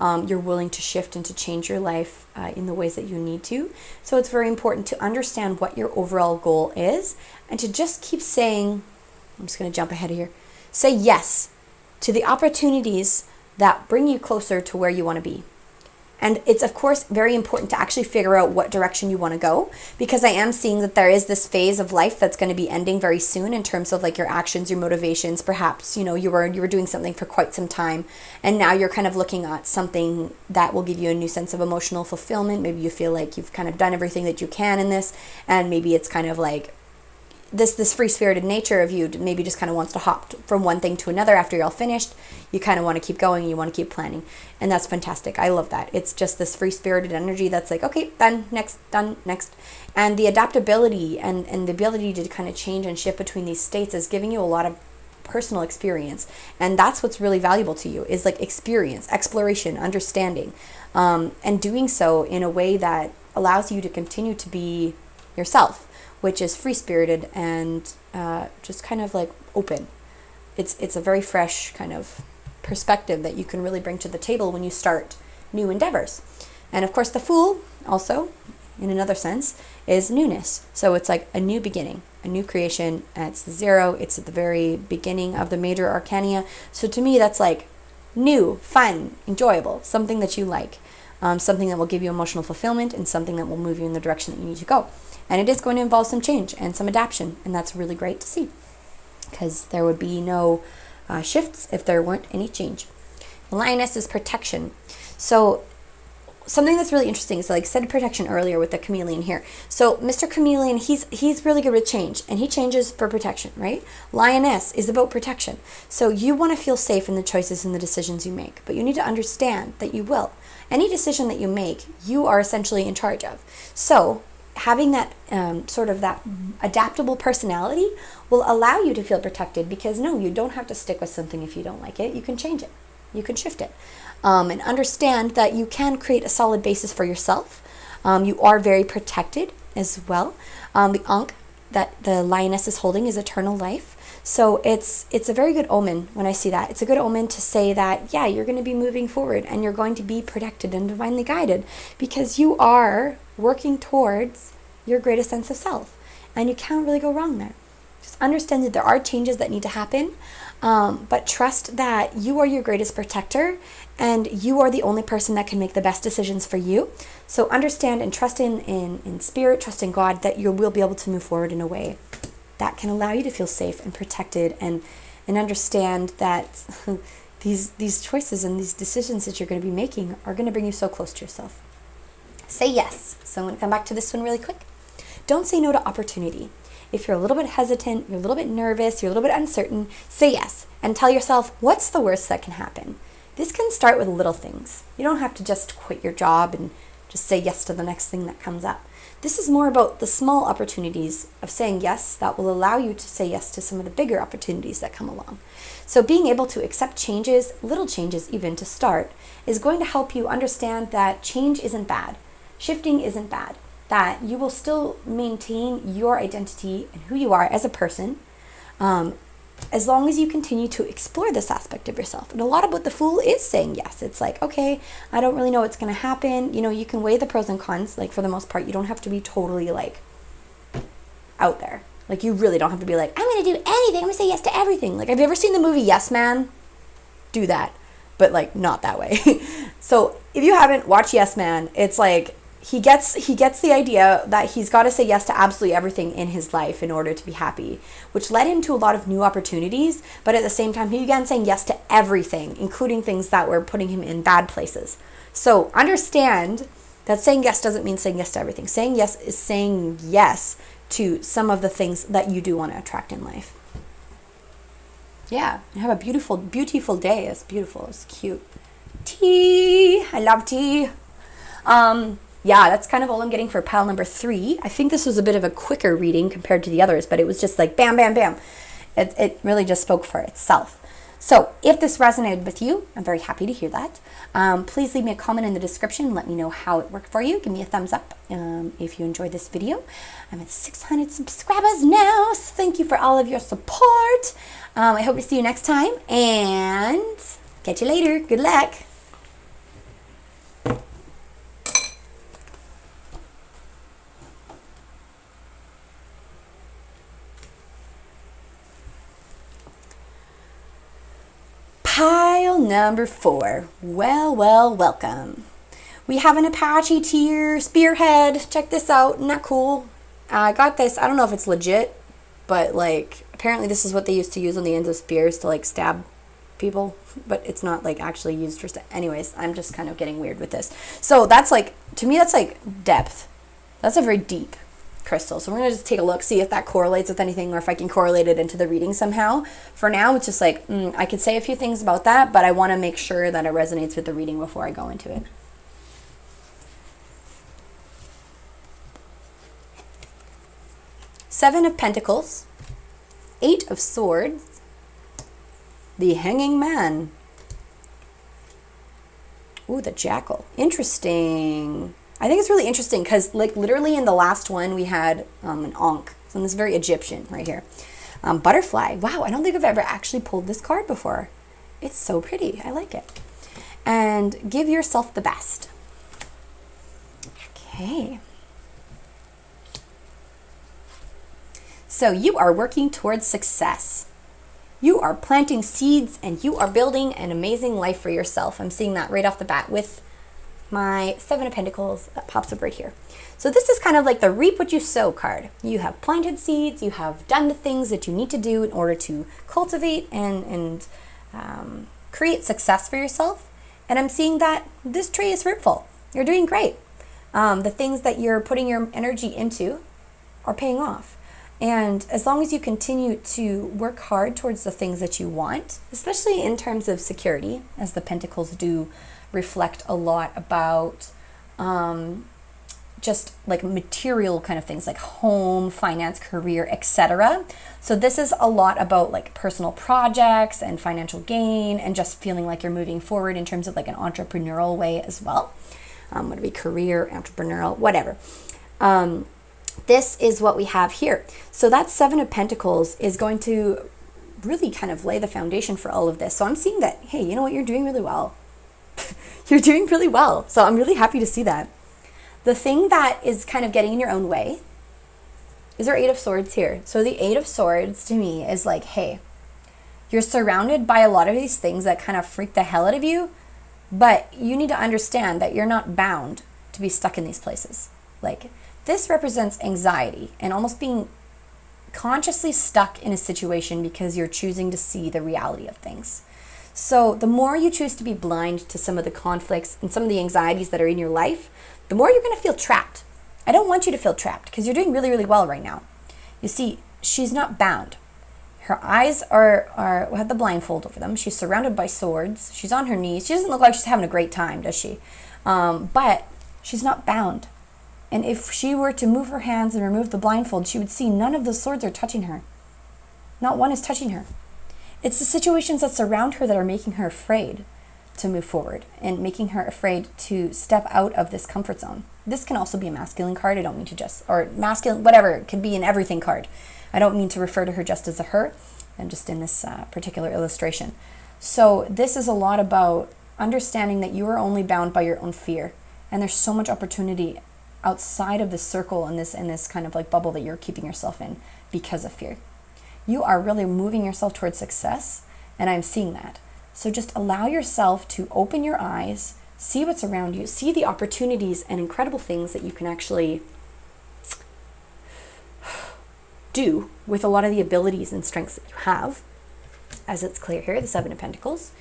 You're willing to shift and to change your life in the ways that you need to. So it's very important to understand what your overall goal is and to just keep saying, I'm just going to jump ahead of here, say yes to the opportunities that bring you closer to where you want to be. And it's, of course, very important to actually figure out what direction you want to go, because I am seeing that there is this phase of life that's going to be ending very soon in terms of like your actions, your motivations. Perhaps, you know, you were doing something for quite some time, and now you're kind of looking at something that will give you a new sense of emotional fulfillment. Maybe you feel like you've kind of done everything that you can in this, and maybe it's kind of like this free-spirited nature of you maybe just kind of wants to hop from one thing to another after you're all finished. You kind of want to keep going, you want to keep planning, and that's fantastic. I love that. It's just this free-spirited energy that's like, okay, done, next, and the adaptability and the ability to kind of change and shift between these states is giving you a lot of personal experience, and that's what's really valuable to you, is like experience, exploration, understanding, and doing so in a way that allows you to continue to be yourself, which is free-spirited and just kind of like open. It's a very fresh kind of perspective that you can really bring to the table when you start new endeavors. And of course, the Fool also in another sense, is newness. So it's like a new beginning, a new creation. It's 0. It's at the very beginning of the major arcana. So to me, that's like new, fun, enjoyable, something that you like, something that will give you emotional fulfillment, and something that will move you in the direction that you need to go. And it is going to involve some change and some adaptation, and that's really great to see, because there would be no shifts if there weren't any change. The lioness is protection. So something that's really interesting is, like I said, protection earlier with the chameleon here. So Mr. Chameleon, he's really good with change, and he changes for protection, right? Lioness is about protection. So you want to feel safe in the choices and the decisions you make, but you need to understand that you will. Any decision that you make, you are essentially in charge of. So having that sort of that adaptable personality will allow you to feel protected, because no, you don't have to stick with something if you don't like it. You can change it. You can shift it. And understand that you can create a solid basis for yourself. You are very protected as well. The Ankh that the lioness is holding is eternal life. So it's a very good omen when I see that. It's a good omen to say that, yeah, you're going to be moving forward, and you're going to be protected and divinely guided, because you are working towards your greatest sense of self, and you can't really go wrong there. Just understand that there are changes that need to happen, but trust that you are your greatest protector, and you are the only person that can make the best decisions for you. So understand and trust in spirit, trust in God, that you will be able to move forward in a way that can allow you to feel safe and protected, and understand that these choices and these decisions that you're going to be making are going to bring you so close to yourself. Say yes. So I'm going to come back to this one really quick. Don't say no to opportunity. If you're a little bit hesitant, you're a little bit nervous, you're a little bit uncertain, say yes and tell yourself, what's the worst that can happen? This can start with little things. You don't have to just quit your job and just say yes to the next thing that comes up. This is more about the small opportunities of saying yes that will allow you to say yes to some of the bigger opportunities that come along. So being able to accept changes, little changes even to start, is going to help you understand that change isn't bad. Shifting isn't bad. That you will still maintain your identity and who you are as a person, as long as you continue to explore this aspect of yourself. And a lot about the Fool is saying yes. It's like, okay, I don't really know what's going to happen. You know, you can weigh the pros and cons. Like, for the most part, you don't have to be totally like out there. Like, you really don't have to be like, I'm going to do anything. I'm going to say yes to everything. Like, have you ever seen the movie Yes Man? Do that, but like not that way. So if you haven't watched Yes Man, it's like, he gets the idea that he's got to say yes to absolutely everything in his life in order to be happy, which led him to a lot of new opportunities. But at the same time, he began saying yes to everything, including things that were putting him in bad places. So understand that saying yes doesn't mean saying yes to everything. Saying yes is saying yes to some of the things that you do want to attract in life. Yeah, and have a beautiful, beautiful day. It's beautiful. It's cute. Tea. I love tea. Yeah, that's kind of all I'm getting for pile number 3. I think this was a bit of a quicker reading compared to the others, but it was just like bam, bam, bam. It really just spoke for itself. So if this resonated with you, I'm very happy to hear that. Please leave me a comment in the description and let me know how it worked for you. Give me a thumbs up if you enjoyed this video. I'm at 600 subscribers now, so thank you for all of your support. I hope to see you next time, and catch you later. Good luck. Pile number 4. Well, welcome. We have an Apache tier spearhead. Check this out. Isn't that cool? I got this. I don't know if it's legit, but like apparently this is what they used to use on the ends of spears to like stab people, but it's not like actually used for anyways. I'm just kind of getting weird with this. So that's like, to me, that's like depth. That's a very deep crystal. So we're going to just take a look, see if that correlates with anything, or if I can correlate it into the reading somehow. For now, it's just like, I could say a few things about that, but I want to make sure that it resonates with the reading before I go into it. Seven of Pentacles, 8 of Swords, the Hanging Man. Ooh, the Jackal. Interesting. I think it's really interesting because like literally in the last one we had an Ankh. So this is very Egyptian right here. Butterfly. Wow, I don't think I've ever actually pulled this card before. It's so pretty. I like it. And give yourself the best. Okay. So you are working towards success. You are planting seeds and you are building an amazing life for yourself. I'm seeing that right off the bat with my Seven of Pentacles that pops up right here. So this is kind of like the reap what you sow card. You have planted seeds, you have done the things that you need to do in order to cultivate and create success for yourself. And I'm seeing that this tree is fruitful. You're doing great. The things that you're putting your energy into are paying off. And as long as you continue to work hard towards the things that you want, especially in terms of security, as the Pentacles do reflect a lot about just like material kind of things like home, finance, career, etc. So this is a lot about like personal projects and financial gain and just feeling like you're moving forward in terms of like an entrepreneurial way as well. Would it be career, entrepreneurial, whatever. This is what we have here. So that Seven of Pentacles is going to really kind of lay the foundation for all of this. So I'm seeing that, hey, you know what? You're doing really well. You're doing really well. So I'm really happy to see that. The thing that is kind of getting in your own way is our Eight of Swords here. So the Eight of Swords to me is like, hey, you're surrounded by a lot of these things that kind of freak the hell out of you, but you need to understand that you're not bound to be stuck in these places. Like, this represents anxiety and almost being consciously stuck in a situation because you're choosing to see the reality of things. So the more you choose to be blind to some of the conflicts and some of the anxieties that are in your life, the more you're going to feel trapped. I don't want you to feel trapped because you're doing really, really well right now. You see, she's not bound. Her eyes have the blindfold over them. She's surrounded by swords. She's on her knees. She doesn't look like she's having a great time, does she? But she's not bound. And if she were to move her hands and remove the blindfold, she would see none of the swords are touching her. Not one is touching her. It's the situations that surround her that are making her afraid to move forward and making her afraid to step out of this comfort zone. This can also be a masculine card. I don't mean to just, or masculine, whatever, it could be an everything card. I don't mean to refer to her just as a her, and just in this particular illustration. So this is a lot about understanding that you are only bound by your own fear. And there's so much opportunity outside of this circle and this kind of like bubble that you're keeping yourself in because of fear. You are really moving yourself towards success, and I'm seeing that. So just allow yourself to open your eyes, see what's around you, see the opportunities and incredible things that you can actually do with a lot of the abilities and strengths that you have, as it's clear here, the Seven of Pentacles,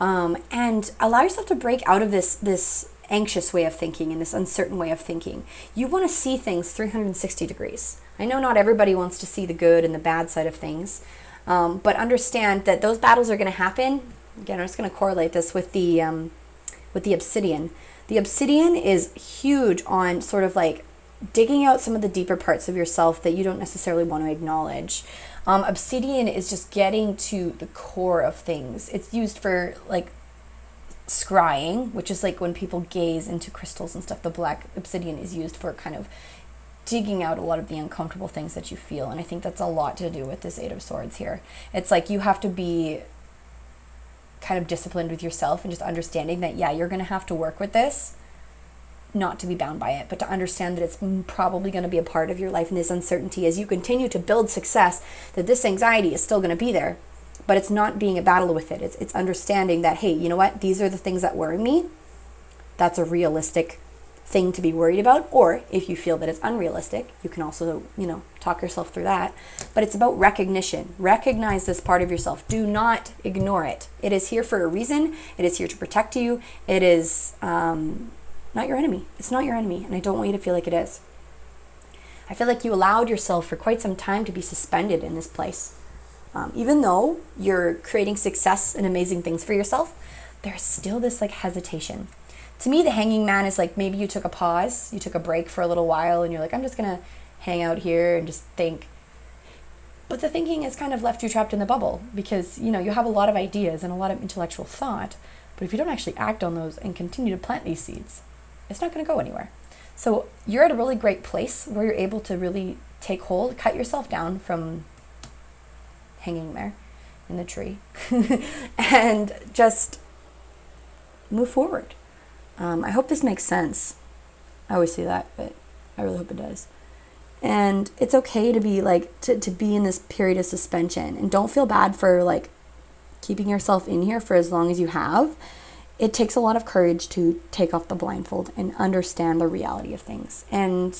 and allow yourself to break out of this anxious way of thinking and this uncertain way of thinking. You want to see things 360 degrees. I know not everybody wants to see the good and the bad side of things, but understand that those battles are going to happen. Again, I'm just going to correlate this with the obsidian. The obsidian is huge on sort of like digging out some of the deeper parts of yourself that you don't necessarily want to acknowledge. Obsidian is just getting to the core of things. It's used for like scrying, which is like when people gaze into crystals and stuff. The black obsidian is used for kind of digging out a lot of the uncomfortable things that you feel. And I think that's a lot to do with this Eight of Swords here. It's like you have to be kind of disciplined with yourself and just understanding that, yeah, you're going to have to work with this, not to be bound by it, but to understand that it's probably going to be a part of your life, and this uncertainty as you continue to build success, that this anxiety is still going to be there, but it's not being a battle with it. It's understanding that, hey, you know what? These are the things that worry me. That's a realistic thing to be worried about. Or if you feel that it's unrealistic, you can also, talk yourself through that. But it's about recognition. Recognize this part of yourself. Do not ignore it. It is here for a reason. It is here to protect you. It is not your enemy. It's not your enemy. And I don't want you to feel like it is. I feel like you allowed yourself for quite some time to be suspended in this place. Even though you're creating success and amazing things for yourself, there's still this like hesitation. To me, the hanging man is like maybe you took a pause, you took a break for a little while, and you're like, I'm just going to hang out here and just think. But the thinking has kind of left you trapped in the bubble because, you have a lot of ideas and a lot of intellectual thought. But if you don't actually act on those and continue to plant these seeds, it's not going to go anywhere. So you're at a really great place where you're able to really take hold, cut yourself down from hanging there in the tree and just move forward. I hope this makes sense. I always say that, but I really hope it does. And it's okay to be like, to be in this period of suspension. And don't feel bad for like keeping yourself in here for as long as you have. It takes a lot of courage to take off the blindfold and understand the reality of things. And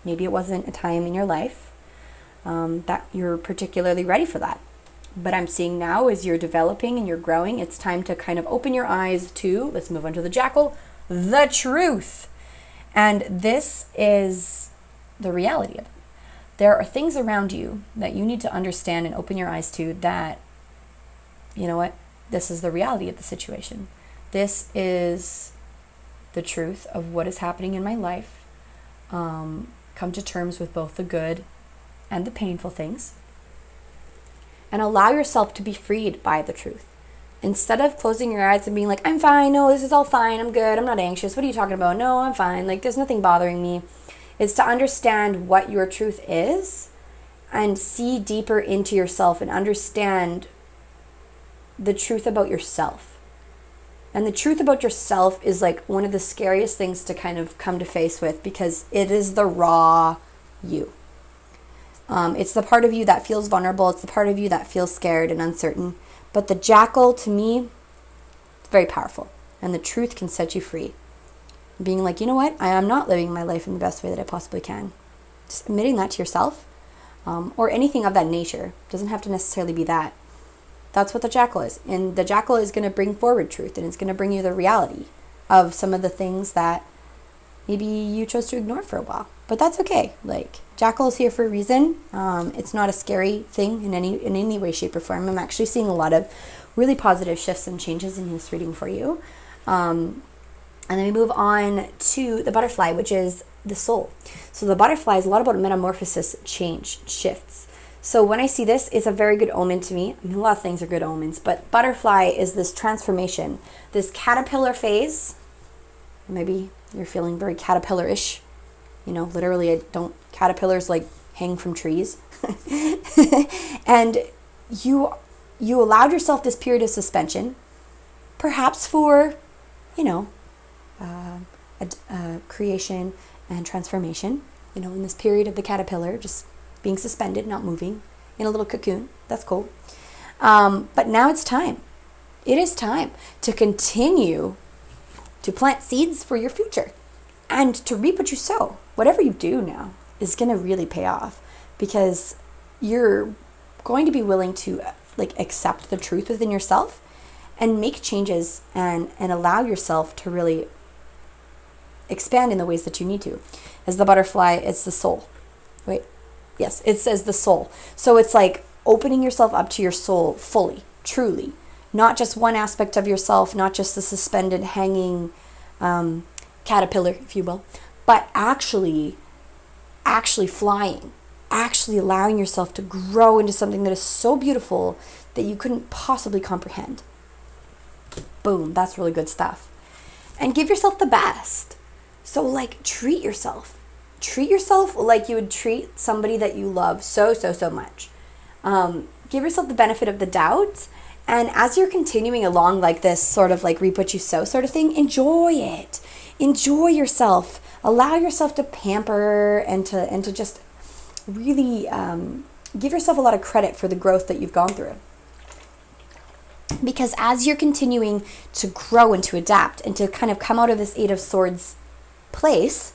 maybe it wasn't a time in your life that you're particularly ready for that. But I'm seeing now as you're developing and you're growing, it's time to kind of open your eyes to, let's move on to the jackal, the truth. And this is the reality of it. There are things around you that you need to understand and open your eyes to that, you know what, this is the reality of the situation. This is the truth of what is happening in my life. Come to terms with both the good and the painful things. And allow yourself to be freed by the truth. Instead of closing your eyes and being like, I'm fine, no, this is all fine, I'm good, I'm not anxious, what are you talking about? No, I'm fine, like there's nothing bothering me. It's to understand what your truth is and see deeper into yourself and understand the truth about yourself. And the truth about yourself is like one of the scariest things to kind of come to face with, because it is the raw you. It's the part of you that feels vulnerable. It's the part of you that feels scared and uncertain. But the jackal, to me, it's very powerful. And the truth can set you free. Being like, you know what? I am not living my life in the best way that I possibly can. Just admitting that to yourself, or anything of that nature. It doesn't have to necessarily be that. That's what the jackal is. And the jackal is going to bring forward truth. And it's going to bring you the reality of some of the things that maybe you chose to ignore for a while. But that's okay. Like, jackal is here for a reason. It's not a scary thing in any way, shape, or form. I'm actually seeing a lot of really positive shifts and changes in this reading for you. And then we move on to the butterfly, which is the soul. So the butterfly is a lot about metamorphosis, change, shifts. So when I see this, it's a very good omen to me. I mean, a lot of things are good omens, but butterfly is this transformation, this caterpillar phase. Maybe you're feeling very caterpillar-ish. You know, literally, caterpillars like hang from trees. And you allowed yourself this period of suspension, perhaps for, you know, creation and transformation. You know, in this period of the caterpillar, just being suspended, not moving, in a little cocoon. That's cool. But now it's time. It is time to continue to plant seeds for your future and to reap what you sow. Whatever you do now is going to really pay off, because you're going to be willing to like accept the truth within yourself and make changes and allow yourself to really expand in the ways that you need to. As the butterfly, it's the soul. Wait. Yes, it says the soul. So it's like opening yourself up to your soul fully, truly. Not just one aspect of yourself, not just the suspended, hanging caterpillar, if you will, but actually flying, actually allowing yourself to grow into something that is so beautiful that you couldn't possibly comprehend. Boom, that's really good stuff. And give yourself the best. So like treat yourself. Treat yourself like you would treat somebody that you love so much. Give yourself the benefit of the doubt. And as you're continuing along like this sort of like reap what you sow sort of thing, enjoy it. Enjoy yourself. Allow yourself to pamper and to just really give yourself a lot of credit for the growth that you've gone through. Because as you're continuing to grow and to adapt and to kind of come out of this Eight of Swords place,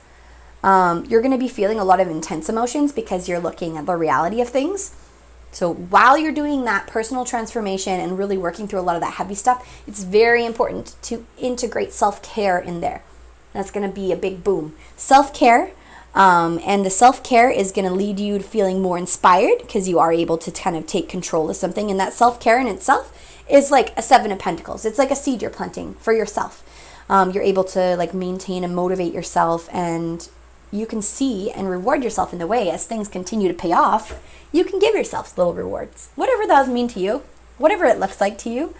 you're going to be feeling a lot of intense emotions because you're looking at the reality of things. So while you're doing that personal transformation and really working through a lot of that heavy stuff, it's very important to integrate self-care in there. That's going to be a big boom. Self-care, and the self-care is going to lead you to feeling more inspired because you are able to kind of take control of something. And that self-care in itself is like a Seven of Pentacles. It's like a seed you're planting for yourself. You're able to like maintain and motivate yourself, and you can see and reward yourself in the way as things continue to pay off. You can give yourself little rewards, whatever those mean to you, whatever it looks like to you.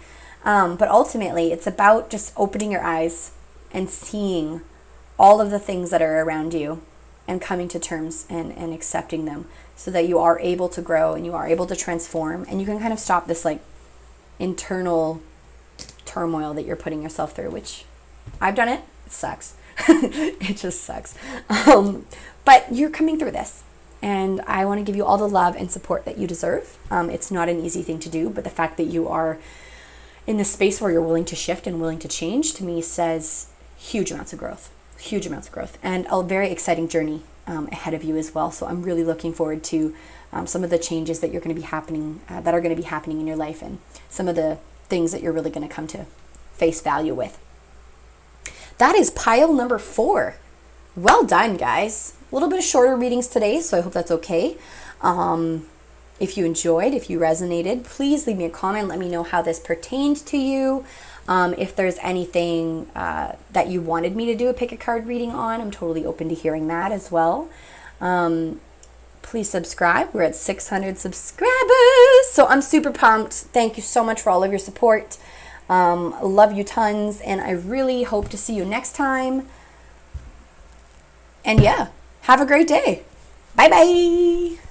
But ultimately, it's about just opening your eyes and seeing all of the things that are around you and coming to terms and accepting them so that you are able to grow and you are able to transform, and you can kind of stop this like internal turmoil that you're putting yourself through, which I've done it. It sucks. It just sucks. But you're coming through this. And I want to give you all the love and support that you deserve. It's not an easy thing to do, but the fact that you are in this space where you're willing to shift and willing to change, to me says huge amounts of growth, and a very exciting journey ahead of you as well. So I'm really looking forward to some of the changes that you're going to be happening, that are going to be happening in your life, and some of the things that you're really going to come to face value with. That is pile number 4. Well done, guys. A little bit of shorter readings today, so I hope that's okay. If you enjoyed, if you resonated, please leave me a comment. Let me know how this pertained to you. If there's anything that you wanted me to do a pick a card reading on, I'm totally open to hearing that as well. Please subscribe. We're at 600 subscribers, so I'm super pumped. Thank you so much for all of your support. Love you tons, and I really hope to see you next time. And yeah, have a great day. Bye-bye.